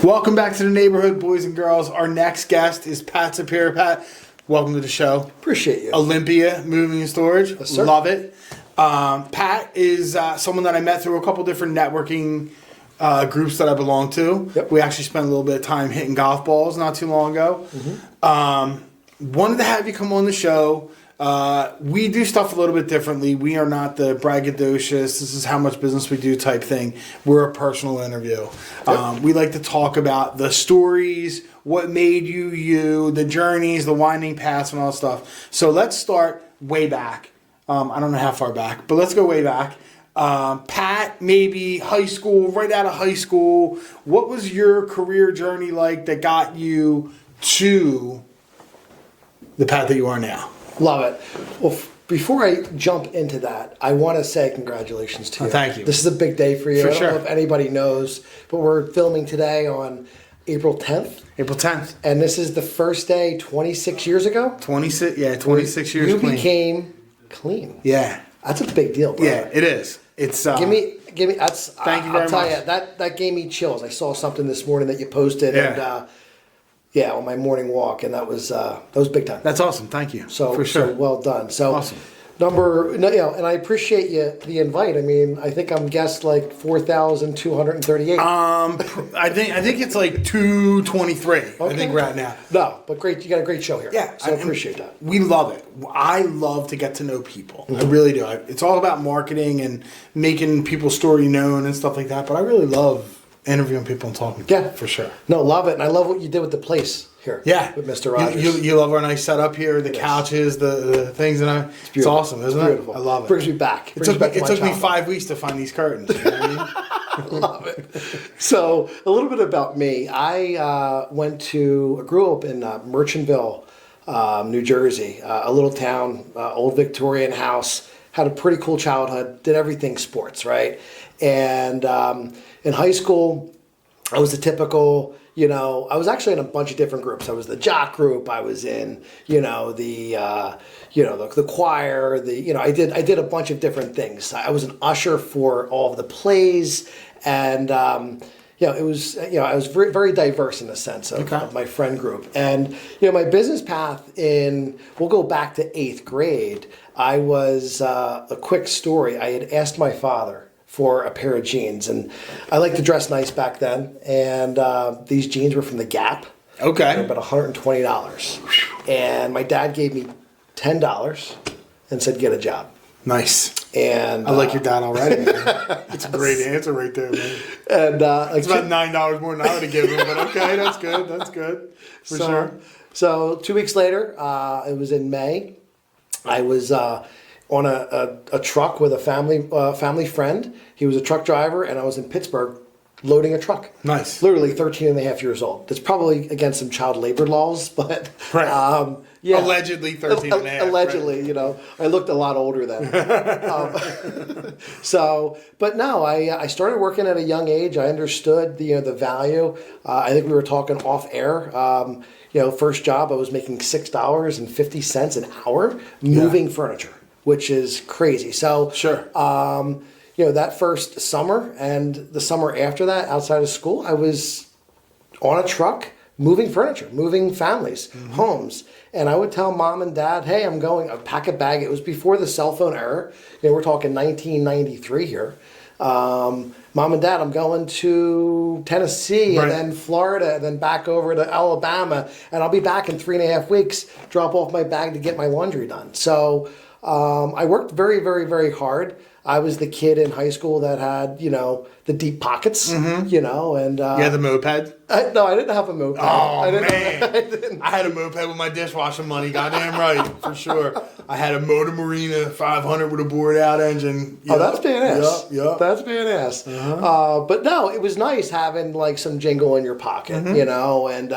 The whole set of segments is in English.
Welcome back to the neighborhood, boys and girls. Our next guest is Pat Sipera. Pat, welcome to the show. Appreciate you. Olympia Moving and Storage. Yes, sir. Love it. Pat is someone that I met through a couple different networking groups that I belong to. Yep. We actually spent a little bit of time hitting golf balls not too long ago. Wanted to have you come on the show. We do stuff a little bit differently. We are not the braggadocious, this is how much business we do type thing. We're a personal interview. Yep. We like to talk about the stories, what made you you, the journeys, the winding paths, and all that stuff. So let's start way back. I don't know how far back, but let's go way back. Pat, maybe high school, right out of high school. What was your career journey like that got you to the path that you are now? Love it. Well, before I jump into that, I want to say congratulations to you. Thank you. This is a big day for you. For I don't sure. know if anybody knows, but we're filming today on April 10th. April 10th. And this is the first day 26 years ago. 26 years You clean. became clean. Yeah. That's a big deal, bro. Yeah, it is. It's Give me. That's. Thank you very I'll tell much. you that gave me chills. I saw something this morning that you posted, Yeah. and on my morning walk, and that was big time. That's awesome. Thank you. So for sure. so well done. So Awesome. and I appreciate the invite. I mean, I think I'm guest like 4,238. I think it's like 223. I Okay. think right now. No, but great. You got a great show here. Yeah, So I appreciate that. We love it. I love to get to know people. I really do. It's all about marketing and making people's story known and stuff like that. But I really love interviewing people and talking to Yeah. people, for sure. No, love it. And I love what you did with the place here. Yeah. With Mr. Rogers. You love our nice setup here, the Yes. couches, the things. It's beautiful. awesome, isn't It's it? beautiful. I love it. Brings me back. It took me childhood. 5 weeks to find these curtains. You know what I mean? Love it. So a little bit about me. I grew up in Merchantville, New Jersey, a little town, old Victorian house. Had a pretty cool childhood. Did everything sports, right? And in high school, I was the typical. I was actually in a bunch of different groups. I was the jock group. I was in, the choir. I did a bunch of different things. I was an usher for all of the plays, and it was, I was very, very diverse in the sense of my friend group. And my business path we'll go back to 8th grade. I was a quick story. I had asked my father for a pair of jeans, and I liked to dress nice back then, and these jeans were from the Gap. Okay. They were about $120, and my dad gave me $10 and said, get a job. Nice. And I like your dad already, man. That's a great answer right there, man. And it's about $9 more than I would have given him, but okay, that's good. That's good. For sure. So 2 weeks later, it was in May, I was on a truck with a family friend. He was a truck driver, and I was in Pittsburgh loading a truck. Nice. Literally 13 and a half years old. That's probably against some child labor laws, but right. Yeah. Allegedly 13 and a half. Allegedly, right? I looked a lot older then. But no, I started working at a young age. I understood the value. I think we were talking off air. First job, I was making $6.50 an hour moving furniture, which is crazy. So sure. That first summer and the summer after that, outside of school, I was on a truck moving furniture, moving families, homes. And I would tell mom and dad, hey, I'd pack a bag. It was before the cell phone era. We're talking 1993 here. Mom and dad, I'm going to Tennessee and then Florida and then back over to Alabama. And I'll be back in 3.5 weeks, drop off my bag to get my laundry done. So I worked very, very, very hard. I was the kid in high school that had, the deep pockets, and... You had the moped? No, I didn't have a moped. Oh, man. I had a moped with my dishwashing money, goddamn right, for sure. I had a Motor Marina 500 with a bored out engine. Oh, that's badass. Yep. That's badass. But no, it was nice having like some jingle in your pocket, and,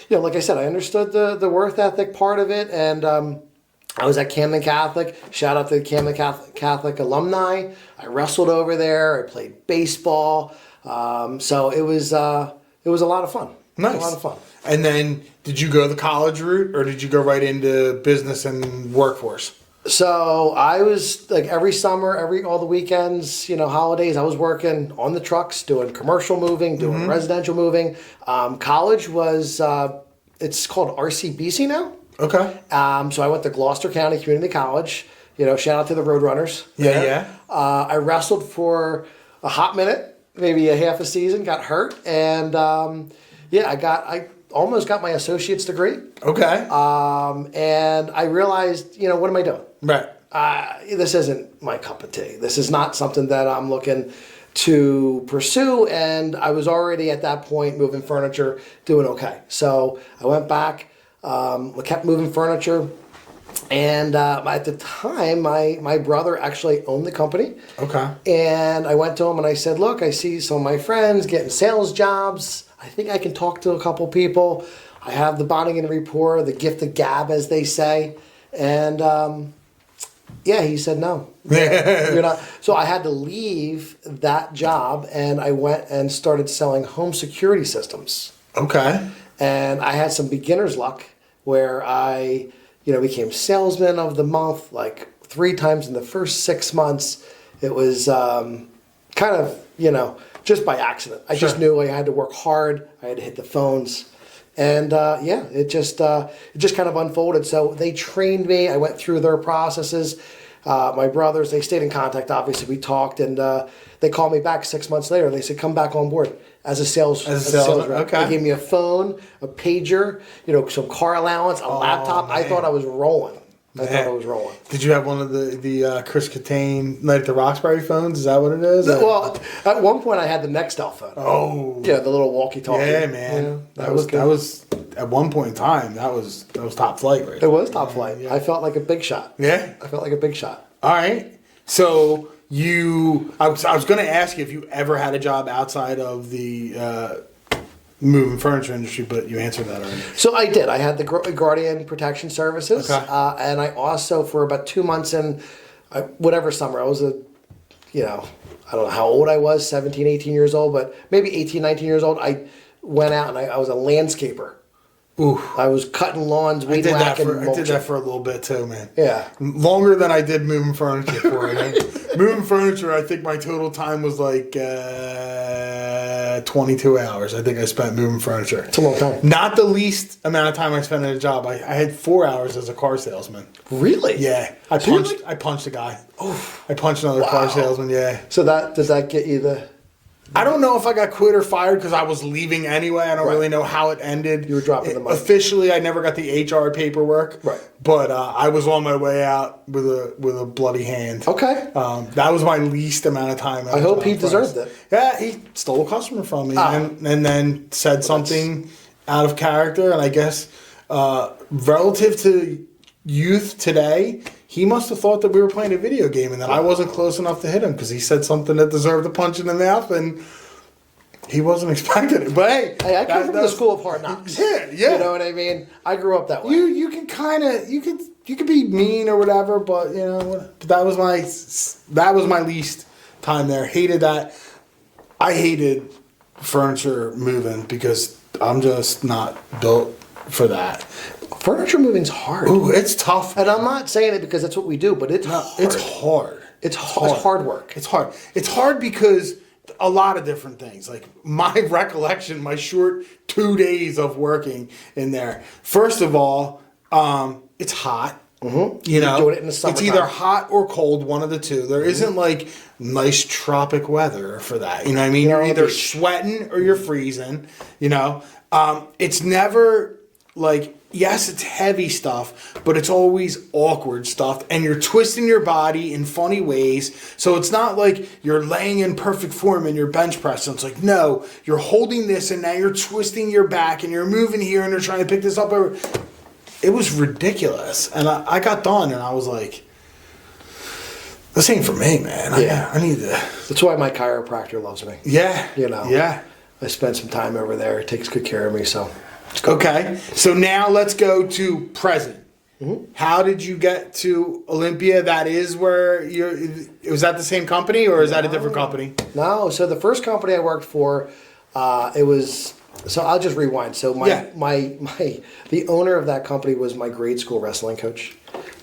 like I said, I understood the worth ethic part of it, and... I was at Camden Catholic. Shout out to the Camden Catholic alumni. I wrestled over there. I played baseball. So it was a lot of fun. Nice. A lot of fun. And then, did you go the college route, or did you go right into business and workforce? So I was like every summer, all the weekends, holidays, I was working on the trucks, doing commercial moving, doing residential moving. College was, it's called RCBC now. Okay. So I went to Gloucester County Community College. Shout out to the Roadrunners. Yeah. I wrestled for a hot minute, maybe a half a season, got hurt, and I almost got my associate's degree. Okay. And I realized, what am I doing? Right. This isn't my cup of tea. This is not something that I'm looking to pursue. And I was already at that point moving furniture, doing okay. So I went back, kept moving furniture. And at the time, my brother actually owned the company. Okay. And I went to him and I said, look, I see some of my friends getting sales jobs. I think I can talk to a couple people. I have the bonding and rapport, the gift of gab, as they say. And he said no. You're not. So I had to leave that job and I went and started selling home security systems. Okay. And I had some beginner's luck where I became salesman of the month like 3 times in the first 6 months. It was kind of, just by accident. I just knew I had to work hard. I had to hit the phones. And it just kind of unfolded. So they trained me. I went through their processes. My brothers, they stayed in contact. Obviously, we talked, and they called me back 6 months later. They said, come back on board as a sales rep. Okay. They gave me a phone, a pager, some car allowance, a laptop. Man. I thought I was rolling. Did you have one of the Chris Katane Night at the Roxbury phones? Is that what it is? Well, at one point I had the Nextel phone. Oh, yeah, the little walkie-talkie. Yeah, man. That was at one point in time. That was top flight, right? It was top flight. Yeah. I felt like a big shot. Yeah, I felt like a big shot. All right. So I was going to ask you if you ever had a job outside of the moving furniture industry, but you answered that already. So I did. I had the Guardian Protection Services, okay. And I also, for about 2 months in whatever summer, I was I don't know how old I was, 17, 18 years old, but maybe 18, 19 years old. I went out and I was a landscaper. Ooh. I was cutting lawns, weed whacking, mulching. I did that for a little bit too, man. Yeah. Longer than I did moving furniture for it. Moving furniture, I think my total time was like 22 hours. I think I spent moving furniture. It's a long time. Not the least amount of time I spent at a job. I had 4 hours as a car salesman. Really? Yeah. I punched a guy. Oh. I punched another car salesman, yeah. So does that get you the... I don't know if I got quit or fired because I was leaving anyway. I don't really know how it ended. You were dropping the money. Officially, I never got the HR paperwork. Right. But I was on my way out with a bloody hand. Okay. That was my least amount of time. I hope he deserved it. Yeah, he stole a customer from me and then said something out of character. And I guess relative to youth today, he must have thought that we were playing a video game and that I wasn't close enough to hit him because he said something that deserved a punch in the mouth and he wasn't expecting it. But hey, I come from the school of hard knocks. Yeah. You know what I mean? I grew up that way. You can kind of you could be mean or whatever, but that was my least time there. Hated that. I hated furniture moving because I'm just not built for that. Furniture moving's hard. Ooh, it's tough. And I'm not saying it because that's what we do, but it's hard. It's hard. It's hard work. It's hard. It's hard because a lot of different things. Like my recollection, my short 2 days of working in there. First of all, it's hot. Mm-hmm. You're doing it in the summertime. It's either hot or cold, one of the two. There isn't like nice tropic weather for that. You know what I mean? You're either sweating or you're freezing. It's never like, yes, it's heavy stuff, but it's always awkward stuff. And you're twisting your body in funny ways. So it's not like you're laying in perfect form in your bench press. And it's like, no, you're holding this and now you're twisting your back and you're moving here and you're trying to pick this up. It was ridiculous. And I got done and I was like, this ain't for me, man. Yeah. I need to. That's why my chiropractor loves me. Yeah. Yeah. I spent some time over there. He takes good care of me, so. Okay, so now let's go to present. Mm-hmm. How did you get to Olympia? That is where was that the same company or is that a different company? No, so the first company I worked for, it was, so I'll just rewind. So the owner of that company was my grade school wrestling coach.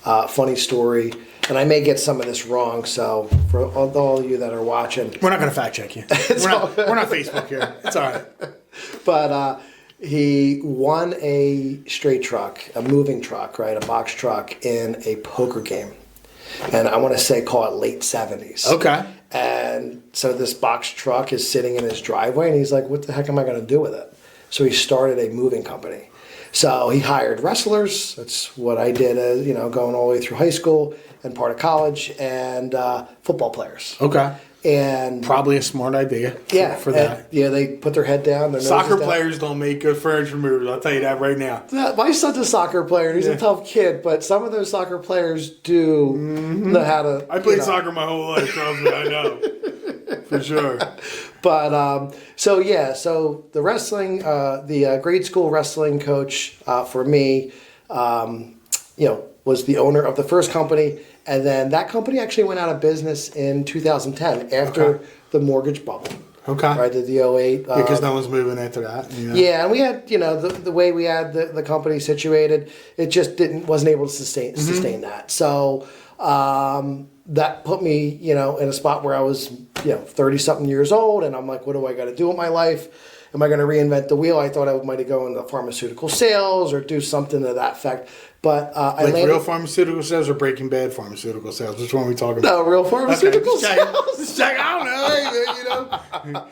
funny story. And I may get some of this wrong, so for all of you that are watching. We're not going to fact check you. We're not Facebook here. It's all right. But he won a straight truck, a moving truck, right, a box truck in a poker game. And I want to say call it late 70s. Okay. And so this box truck is sitting in his driveway, and he's like, what the heck am I going to do with it? So he started a moving company. So he hired wrestlers. That's what I did, going all the way through high school and part of college, and football players. Okay. And probably a smart idea. For that. Yeah, they put their head down. Their soccer down. Players don't make good furniture movers. I'll tell you that right now. My son's a soccer player. He's a tough kid, but some of those soccer players do know how to. I played soccer my whole life. Trust me, I know. For sure. But so the wrestling, the grade school wrestling coach for me, was the owner of the first company, and then that company actually went out of business in 2010 after the mortgage bubble. Okay. Right, the 08. Because no one's moving after that. Yeah, and we had, the way we had the company situated, it just wasn't able to sustain that. So that put me, in a spot where I was, 30-something years old, and I'm like, what do I got to do with my life? Am I going to reinvent the wheel? I thought I might go into pharmaceutical sales or do something to that effect. But I landed... real pharmaceutical sales or Breaking Bad pharmaceutical sales? Which one are we talking about? No, real pharmaceutical sales. Just check. I don't know.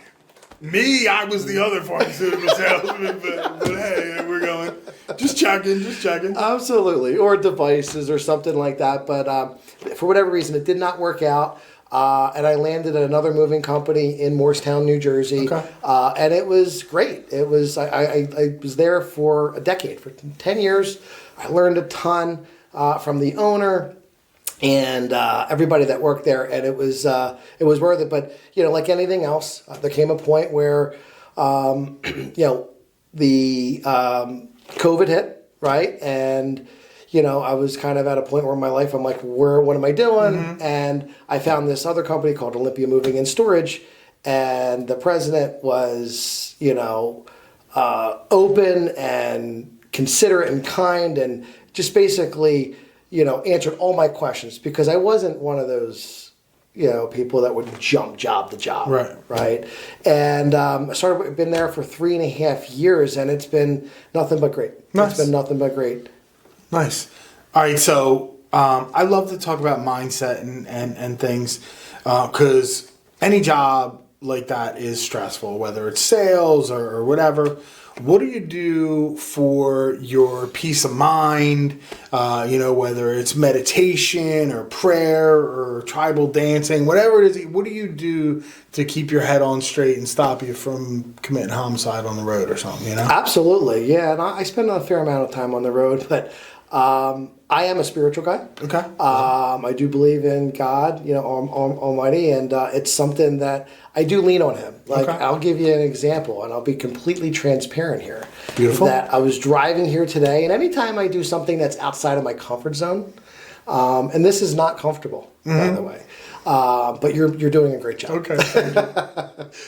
Me, I was the other pharmaceutical salesman, but hey, we're going. Just checking. Absolutely. Or devices or something like that. But for whatever reason, it did not work out. And I landed at another moving company in Morristown, New Jersey. Okay. And it was great. It was I was there for a decade, for 10 years. I learned a ton from the owner and everybody that worked there, and it was worth it. But like anything else, there came a point where the COVID hit, right? And I was kind of at a point where in my life I'm like, what am I doing? Mm-hmm. And I found this other company called Olympia Moving and Storage, and the president was open and considerate and kind, and just basically answered all my questions, because I wasn't one of those people that would jump job to job, right? And I've been there for 3.5 years, and it's been nothing but great. Nice. It's been nothing but great. Nice. All right, so I love to talk about mindset and things, because any job like that is stressful, whether it's sales or whatever. What do you do for your peace of mind? Whether it's meditation or prayer or tribal dancing, whatever it is, what do you do to keep your head on straight and stop you from committing homicide on the road or something, Absolutely, yeah. And I spend a fair amount of time on the road, but I am a spiritual guy. Okay. I do believe in God, Almighty, and it's something that I do lean on Him. Like, I'll give you an example, and I'll be completely transparent here. Beautiful. That I was driving here today, and anytime I do something that's outside of my comfort zone, and this is not comfortable, by the way, but you're doing a great job. Okay.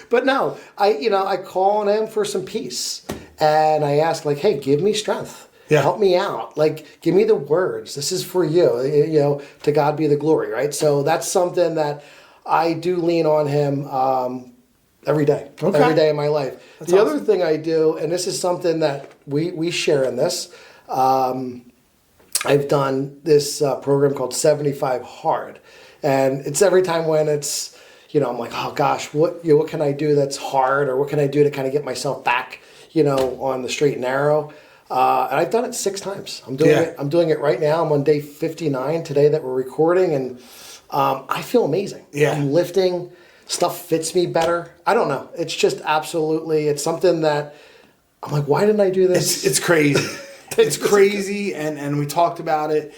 But no, I call on Him for some peace, and I ask, like, hey, give me strength. Yeah. Help me out. Like, give me the words. This is for you. To God be the glory, right? So that's something that I do lean on Him every day. Okay. Every day of my life. That's awesome. Other thing I do, and this is something that we share in this, I've done this program called 75 Hard. And it's every time when it's, I'm like, oh gosh, what can I do that's hard, or what can I do to kind of get myself back, on the straight and narrow. And I've done it 6 times. I'm doing it right now. I'm on day 59 today that we're recording, and I feel amazing. Yeah. I'm lifting. Stuff fits me better. I don't know. It's just absolutely. It's something that I'm like, why didn't I do this? It's crazy. It's crazy, and we talked about it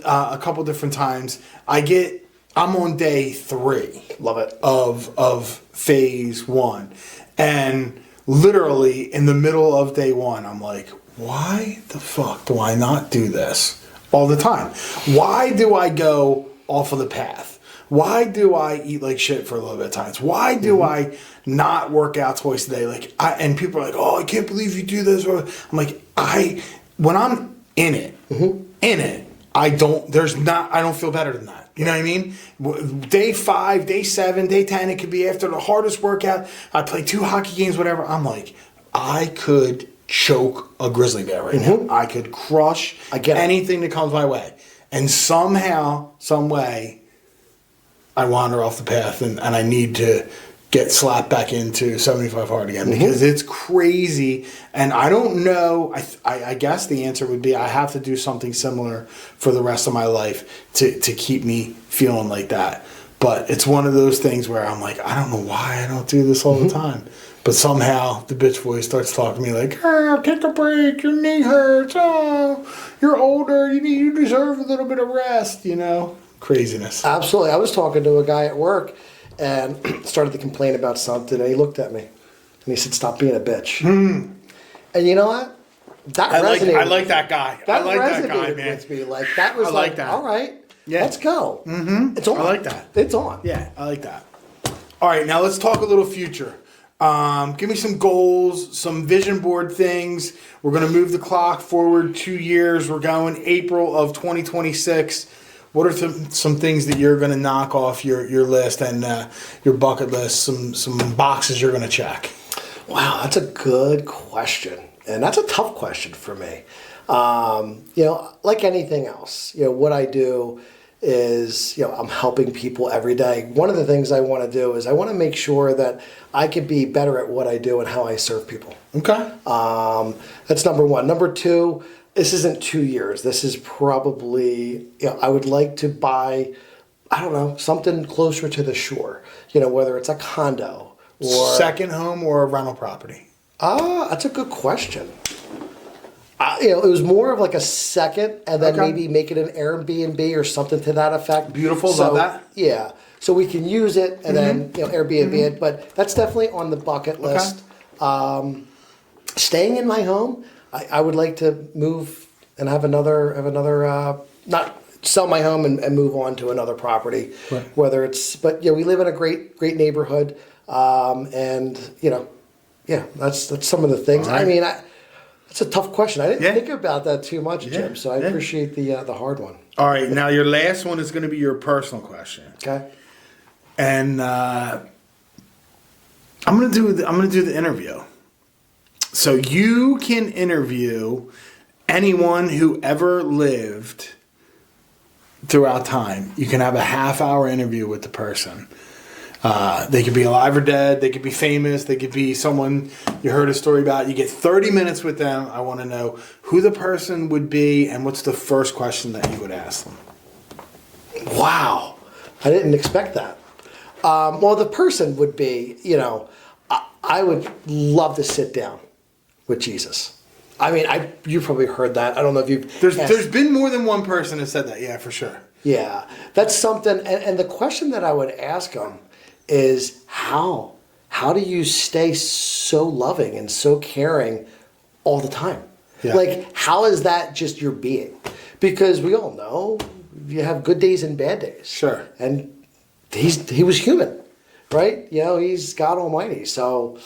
a couple different times. I'm on day 3. Love it. Of phase 1, and literally in the middle of day 1, I'm like, why the fuck do I not do this all the time? Why do I go off of the path? Why do I eat like shit for a little bit of times? Why do I not work out twice a day? And people are like, oh, I can't believe you do this. I'm like, when I'm in it, I don't feel better than that. You know what I mean? Day 5, day 7, day 10, it could be after the hardest workout. I play 2 hockey games, whatever. I'm like, I could choke a grizzly bear right now. I could crush anything that comes my way. And somehow, some way, I wander off the path and I need to get slapped back into 75 hard again because it's crazy. And I don't know. I guess the answer would be I have to do something similar for the rest of my life to keep me feeling like that. But it's one of those things where I'm like, I don't know why I don't do this all the time. But somehow the bitch voice starts talking to me like, oh, take a break, your knee hurts, oh, you're older, you deserve a little bit of rest, you know? Craziness. Absolutely. I was talking to a guy at work and started to complain about something, and he looked at me and he said, stop being a bitch. And you know what? That resonated. I like that guy. That I like resonated that guy, man. with me. Like, that was like that. All right, let's go. It's on. I like that. It's on. Yeah, I like that. All right, now let's talk a little future. Give me some goals, some vision board things. We're going to move the clock forward 2 years. We're going April of 2026. What are some things that you're going to knock off your list and your bucket list, some boxes you're going to check? Wow, that's a good question. And that's a tough question for me. Like anything else, what I do is, I'm helping people every day. One of the things I want to do is I want to make sure that I can be better at what I do and how I serve people. Okay. That's number one. Number two, this isn't 2 years. This is probably, I would like to buy, I don't know, something closer to the shore, whether it's a condo or second home or a rental property. That's a good question. It was more of like a second, and then maybe make it an Airbnb or something to that effect. Beautiful, love that. Yeah, so we can use it and then Airbnb it. But that's definitely on the bucket list. Staying in my home, I would like to move and have another not sell my home and move on to another property. Right. Whether it's, but we live in a great neighborhood, and that's some of the things. Right. I mean, it's a tough question. I didn't think about that too much, Jim. So I appreciate the hard one. All right, now your last one is going to be your personal question. Okay. And I'm going to do the interview. So you can interview anyone who ever lived throughout time. You can have a half-hour interview with the person. They could be alive or dead. They could be famous. They could be someone you heard a story about. You get 30 minutes with them. I want to know who the person would be and what's the first question that you would ask them. Wow. I didn't expect that. Well, the person would be, I would love to sit down with Jesus. I mean, you probably heard that. I don't know if you've... There's been more than one person who said that. Yeah, for sure. Yeah. That's something... And the question that I would ask them is how do you stay so loving and so caring all the time? Yeah. Like, how is that just your being? Because we all know you have good days and bad days. Sure. And he was human, right? He's God Almighty. So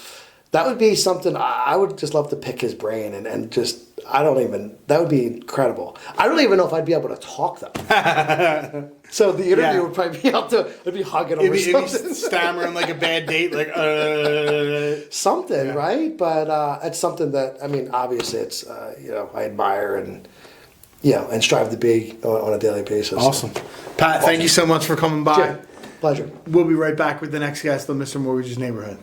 that would be something I would just love to pick his brain and just, that would be incredible. I don't even know if I'd be able to talk though. So the interview would probably be able to, I'd be hugging him or something. It'd be stammering like a bad date, like, something, right? But it's something that, I mean, obviously it's, I admire and strive to be on a daily basis. Awesome. Pat, thank you so much for coming by. Jim, pleasure. We'll be right back with the next guest on Mr. Mortgage's Neighborhood.